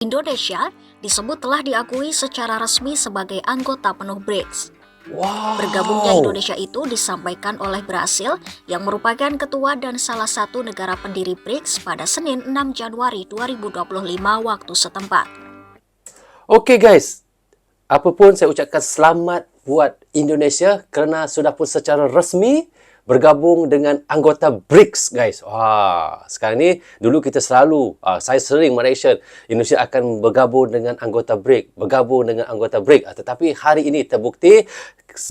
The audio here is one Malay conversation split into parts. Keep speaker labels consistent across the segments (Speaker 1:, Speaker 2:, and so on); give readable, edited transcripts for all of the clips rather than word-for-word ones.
Speaker 1: Indonesia disebut telah diakui secara resmi sebagai anggota penuh BRICS. Bergabungnya Indonesia itu disampaikan oleh Brasil yang merupakan ketua dan salah satu negara pendiri BRICS pada Senin 6 Januari 2025 waktu setempat.
Speaker 2: Oke guys, apapun saya ucapkan selamat buat Indonesia kerana sudah pun secara resmi bergabung dengan anggota BRICS guys. Sekarang ni dulu kita selalu, saya sering mention Indonesia akan bergabung dengan anggota BRICS, tetapi hari ini terbukti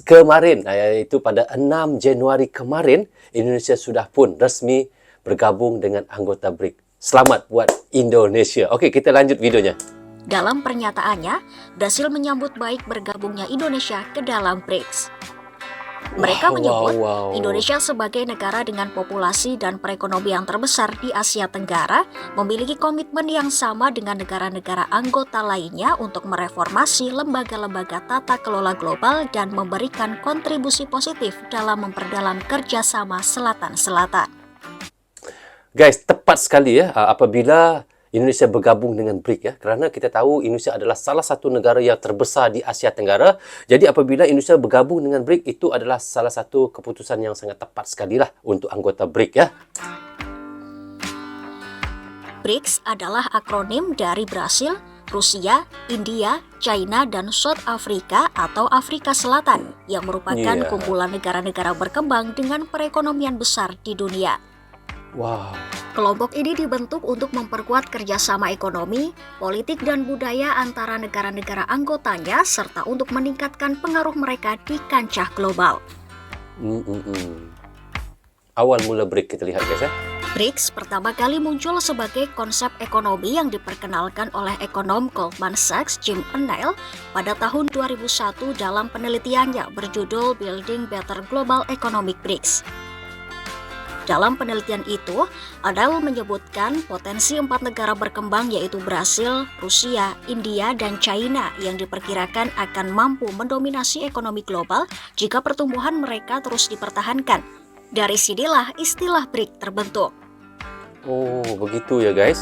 Speaker 2: kemarin, iaitu pada 6 Januari kemarin, Indonesia sudah pun resmi bergabung dengan anggota BRICS. Selamat buat Indonesia. Okey, kita lanjut videonya.
Speaker 1: Dalam pernyataannya, Brasil menyambut baik bergabungnya Indonesia ke dalam BRICS. Mereka menyebut Indonesia sebagai negara dengan populasi dan perekonomian terbesar di Asia Tenggara memiliki komitmen yang sama dengan negara-negara anggota lainnya untuk mereformasi lembaga-lembaga tata kelola global dan memberikan kontribusi positif dalam memperdalam kerjasama Selatan-Selatan.
Speaker 2: Guys, tepat sekali ya apabila Indonesia bergabung dengan BRICS ya, kerana kita tahu Indonesia adalah salah satu negara yang terbesar di Asia Tenggara. Jadi apabila Indonesia bergabung dengan BRICS, itu adalah salah satu keputusan yang sangat tepat sekali lah untuk anggota BRICS ya.
Speaker 1: BRICS adalah akronim dari Brasil, Rusia, India, China, dan South Africa atau Afrika Selatan yang merupakan kumpulan negara-negara berkembang dengan perekonomian besar di dunia. Kelompok ini dibentuk untuk memperkuat kerjasama ekonomi, politik, dan budaya antara negara-negara anggotanya serta untuk meningkatkan pengaruh mereka di kancah global.
Speaker 2: Awal mula BRICS kita lihat guys ya.
Speaker 1: BRICS pertama kali muncul sebagai konsep ekonomi yang diperkenalkan oleh ekonom Goldman Sachs Jim O'Neill pada tahun 2001 dalam penelitiannya berjudul Building Better Global Economic BRICS. Dalam penelitian itu, O'Neill menyebutkan potensi 4 negara berkembang yaitu Brasil, Rusia, India, dan China yang diperkirakan akan mampu mendominasi ekonomi global jika pertumbuhan mereka terus dipertahankan. Dari sinilah istilah BRICS terbentuk.
Speaker 2: Oh, begitu ya guys.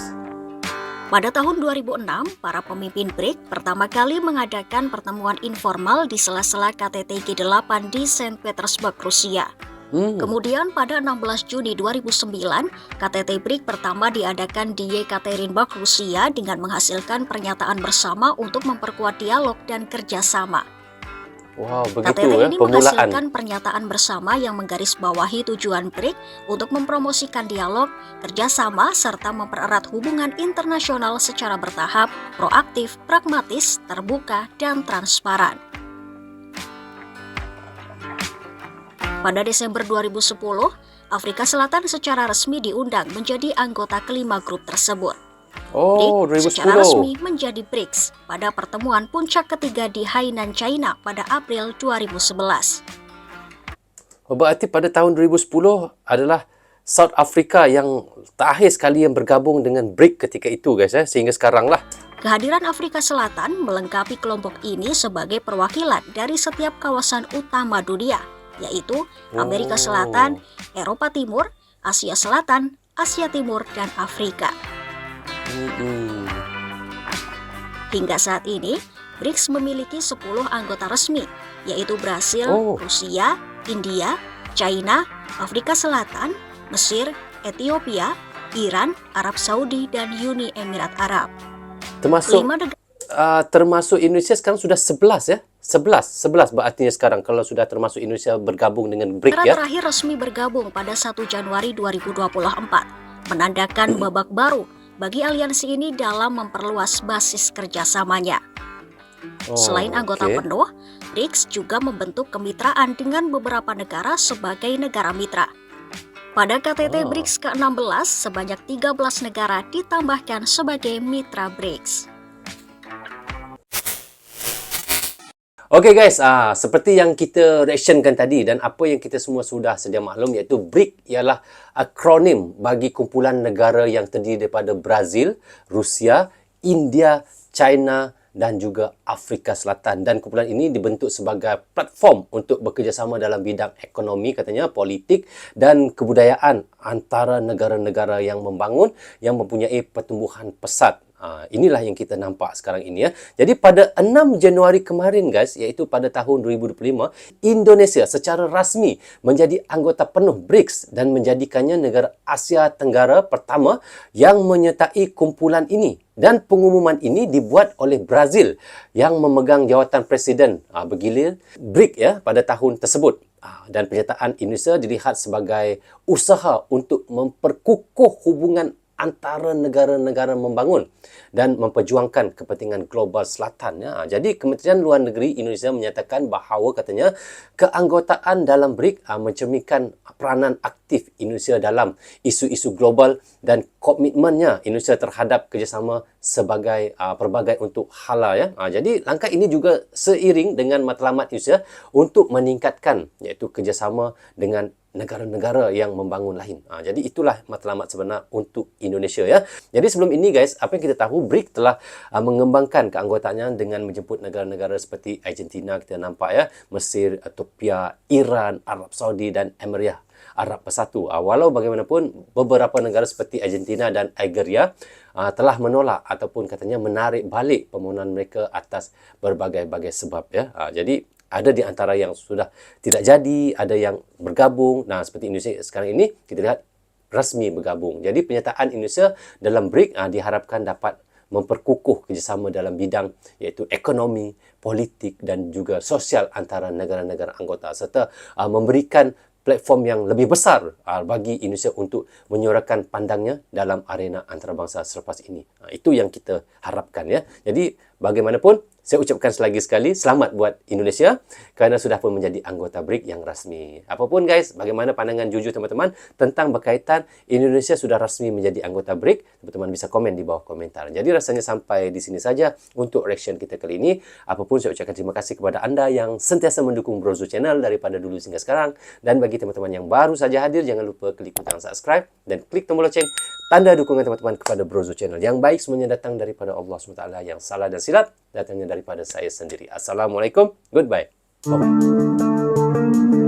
Speaker 1: Pada tahun 2006, para pemimpin BRICS pertama kali mengadakan pertemuan informal di sela-sela KTT G8 di Saint Petersburg, Rusia. Kemudian pada 16 Juni 2009, KTT BRICS pertama diadakan di Yekaterinburg, Rusia dengan menghasilkan pernyataan bersama untuk memperkuat dialog dan kerjasama.
Speaker 2: Begitu
Speaker 1: KTT
Speaker 2: ya,
Speaker 1: ini
Speaker 2: permulaan.
Speaker 1: menghasilkan pernyataan bersama yang menggarisbawahi tujuan BRICS untuk mempromosikan dialog, kerjasama, serta mempererat hubungan internasional secara bertahap, proaktif, pragmatis, terbuka, dan transparan. Pada Desember 2010, Afrika Selatan secara resmi diundang menjadi anggota kelima grup tersebut. BRICS secara resmi menjadi BRICS pada pertemuan puncak ketiga di Hainan, China pada April 2011.
Speaker 2: Berarti pada tahun 2010 adalah South Africa yang terakhir sekali yang bergabung dengan BRICS ketika itu guys ya, sehingga sekarang lah.
Speaker 1: Kehadiran Afrika Selatan melengkapi kelompok ini sebagai perwakilan dari setiap kawasan utama dunia, yaitu Amerika Selatan, Eropa Timur, Asia Selatan, Asia Timur, dan Afrika. Hingga saat ini, BRICS memiliki 10 anggota resmi, yaitu Brasil, Rusia, India, China, Afrika Selatan, Mesir, Ethiopia, Iran, Arab Saudi, dan Uni Emirat Arab.
Speaker 2: Termasuk Indonesia sekarang sudah 11 ya? 11 berarti sekarang kalau sudah termasuk Indonesia bergabung dengan BRICS ya.
Speaker 1: Terakhir resmi bergabung pada 1 Januari 2024, menandakan babak baru bagi aliansi ini dalam memperluas basis kerjasamanya. Selain anggota penuh, BRICS juga membentuk kemitraan dengan beberapa negara sebagai negara mitra. Pada KTT BRICS ke-16, sebanyak 13 negara ditambahkan sebagai mitra BRICS.
Speaker 2: Oke guys, seperti yang kita reactionkan tadi dan apa yang kita semua sudah sedia maklum, iaitu BRICS ialah akronim bagi kumpulan negara yang terdiri daripada Brazil, Rusia, India, China dan juga Afrika Selatan. Dan kumpulan ini dibentuk sebagai platform untuk bekerjasama dalam bidang ekonomi, katanya, politik dan kebudayaan antara negara-negara yang membangun, yang mempunyai pertumbuhan pesat. Inilah yang kita nampak sekarang ini ya. Jadi pada 6 Januari kemarin guys, iaitu pada tahun 2025, Indonesia secara rasmi menjadi anggota penuh BRICS dan menjadikannya negara Asia Tenggara pertama yang menyertai kumpulan ini. Dan pengumuman ini dibuat oleh Brazil yang memegang jawatan presiden bergilir BRIC ya pada tahun tersebut. Dan penyertaan Indonesia dilihat sebagai usaha untuk memperkukuh hubungan antara negara-negara membangun dan memperjuangkan kepentingan global selatan. Ya. Jadi Kementerian Luar Negeri Indonesia menyatakan bahawa katanya keanggotaan dalam BRIC mencerminkan peranan aktif Indonesia dalam isu-isu global dan komitmennya Indonesia terhadap kerjasama sebagai pelbagai untuk hala. Ya. Jadi langkah ini juga seiring dengan matlamat Indonesia untuk meningkatkan iaitu kerjasama dengan negara-negara yang membangun lain. Jadi itulah matlamat sebenar untuk Indonesia ya. Jadi sebelum ini guys, apa yang kita tahu BRIC telah mengembangkan keanggotaannya dengan menjemput negara-negara seperti Argentina kita nampak ya, Mesir, Ethiopia, Iran, Arab Saudi dan Emirat Arab Bersatu. Walau bagaimanapun beberapa negara seperti Argentina dan Algeria telah menolak ataupun katanya menarik balik permohonan mereka atas berbagai-bagai sebab ya. Jadi ada di antara yang sudah tidak jadi, ada yang bergabung. Nah, seperti Indonesia sekarang ini, kita lihat rasmi bergabung. Jadi, penyertaan Indonesia dalam BRIC diharapkan dapat memperkukuh kerjasama dalam bidang iaitu ekonomi, politik dan juga sosial antara negara-negara anggota serta memberikan platform yang lebih besar bagi Indonesia untuk menyuarakan pandangnya dalam arena antarabangsa selepas ini. Itu yang kita harapkan ya. Jadi, bagaimanapun, saya ucapkan selagi sekali selamat buat Indonesia kerana sudah pun menjadi anggota BRIC yang rasmi. Apapun guys, bagaimana pandangan jujur teman-teman tentang berkaitan Indonesia sudah rasmi menjadi anggota BRIC, teman-teman bisa komen di bawah komentar. Jadi rasanya sampai di sini saja untuk reaction kita kali ini. Apapun saya ucapkan terima kasih kepada anda yang sentiasa mendukung Brozo Channel daripada dulu hingga sekarang. Dan bagi teman-teman yang baru saja hadir, jangan lupa klik butang subscribe dan klik tombol loceng. Tanda dukungan teman-teman kepada Brozo Channel. Yang baik semuanya datang daripada Allah SWT. Yang salah dan silap datangnya daripada saya sendiri. Assalamualaikum. Goodbye. Bye-bye.